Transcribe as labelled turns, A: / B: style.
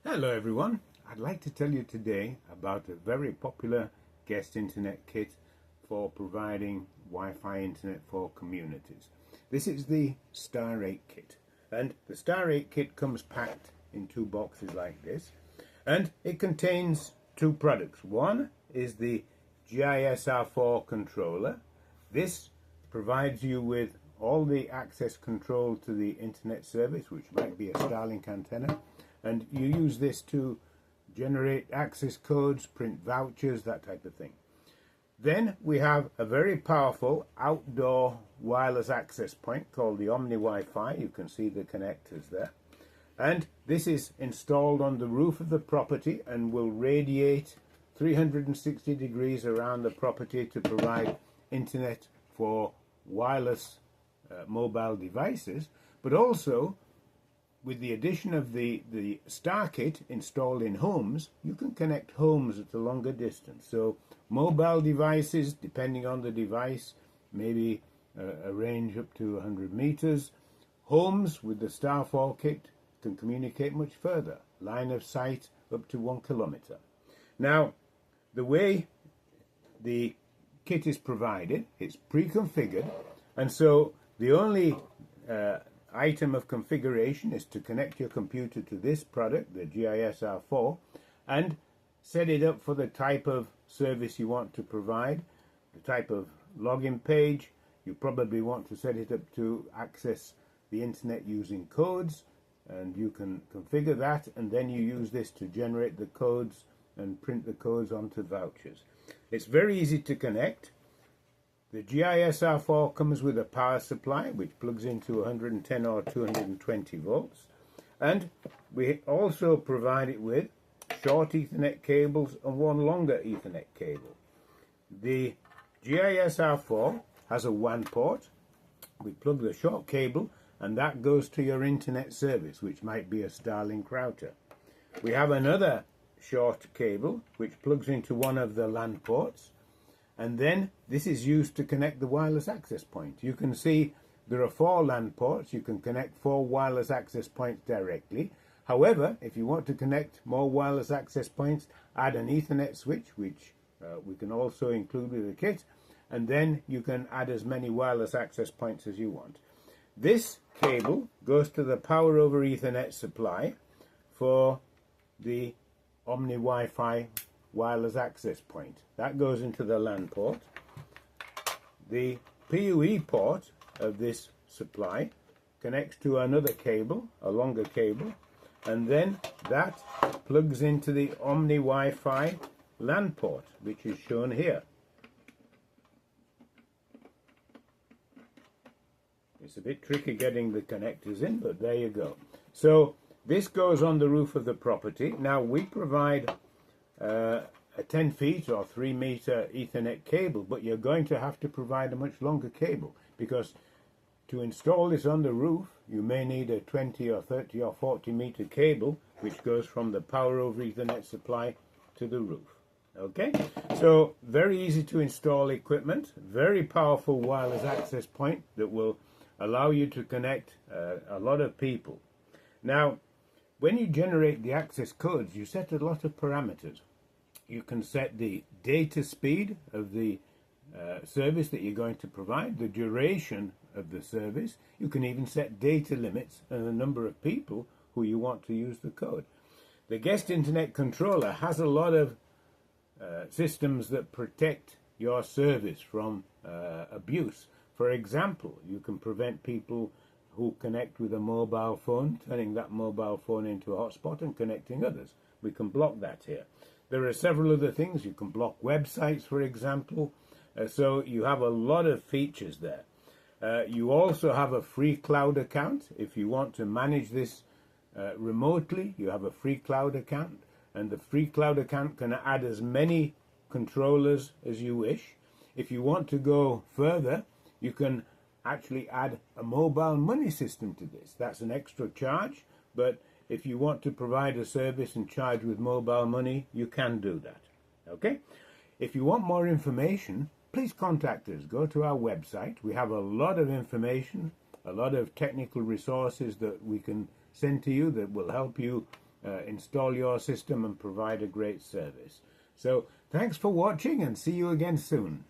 A: Hello everyone, I'd like to tell you today about a very popular guest internet kit for providing Wi-Fi internet for communities. This is the Star 8 kit, and the Star 8 kit comes packed in two boxes like this, and it contains two products. One is the GISR4 controller. This provides you with all the access control to the internet service, which might be a Starlink antenna, and you use this to generate access codes, print vouchers, that type of thing. Then we have a very powerful outdoor wireless access point called the OmniWiFi. You can see the connectors there. And this is installed on the roof of the property and will radiate 360 degrees around the property to provide internet for wireless mobile devices, but also with the addition of the Star Kit installed in homes, you can connect homes at a longer distance. So mobile devices, depending on the device, maybe a range up to 100 meters. Homes with the Star 4 kit can communicate much further, line of sight up to 1 kilometer. Now, the way the kit is provided, it's pre-configured, and so the only item of configuration is to connect your computer to this product, the GISR4, and set it up for the type of service you want to provide, the type of login page. You probably want to set it up to access the internet using codes, and you can configure that, and then you use this to generate the codes and print the codes onto vouchers. It's very easy to connect. The GISR4 comes with a power supply which plugs into 110 or 220 volts, and we also provide it with short Ethernet cables and one longer Ethernet cable. The GISR4 has a WAN port. We plug the short cable and that goes to your internet service, which might be a Starlink router. We have another short cable which plugs into one of the LAN ports, and then this is used to connect the wireless access point. You can see there are 4 LAN ports. You can connect 4 wireless access points directly. However, if you want to connect more wireless access points, add an Ethernet switch, which we can also include with the kit, and then you can add as many wireless access points as you want. This cable goes to the power over Ethernet supply for the OmniWiFi wireless access point. That goes into the LAN port. The PUE port of this supply connects to another cable, a longer cable, and then that plugs into the OmniWiFi LAN port, which is shown here. It's a bit tricky getting the connectors in, but there you go. So this goes on the roof of the property. Now we provide a 10 feet or 3 meter Ethernet cable, but you're going to have to provide a much longer cable, because to install this on the roof you may need a 20 or 30 or 40 meter cable which goes from the power over Ethernet supply to the roof. Okay, so very easy to install equipment, very powerful wireless access point that will allow you to connect a lot of people. Now, when you generate the access codes, you set a lot of parameters. You can set the data speed of the service that you're going to provide, the duration of the service. You can even set data limits and the number of people who you want to use the code. The guest internet controller has a lot of systems that protect your service from abuse. For example, you can prevent people who connect with a mobile phone turning that mobile phone into a hotspot and connecting others. We can block that here. There are several other things. You can block websites, for example. So you have a lot of features there. You also have a free cloud account. If you want to manage this remotely, you have a free cloud account. And the free cloud account can add as many controllers as you wish. If you want to go further, you can actually add a mobile money system to this. That's an extra charge, but if you want to provide a service and charge with mobile money, you can do that. Okay? If you want more information, please contact us. Go to our website. We have a lot of information, a lot of technical resources that we can send to you that will help you install your system and provide a great service. So thanks for watching, and see you again soon.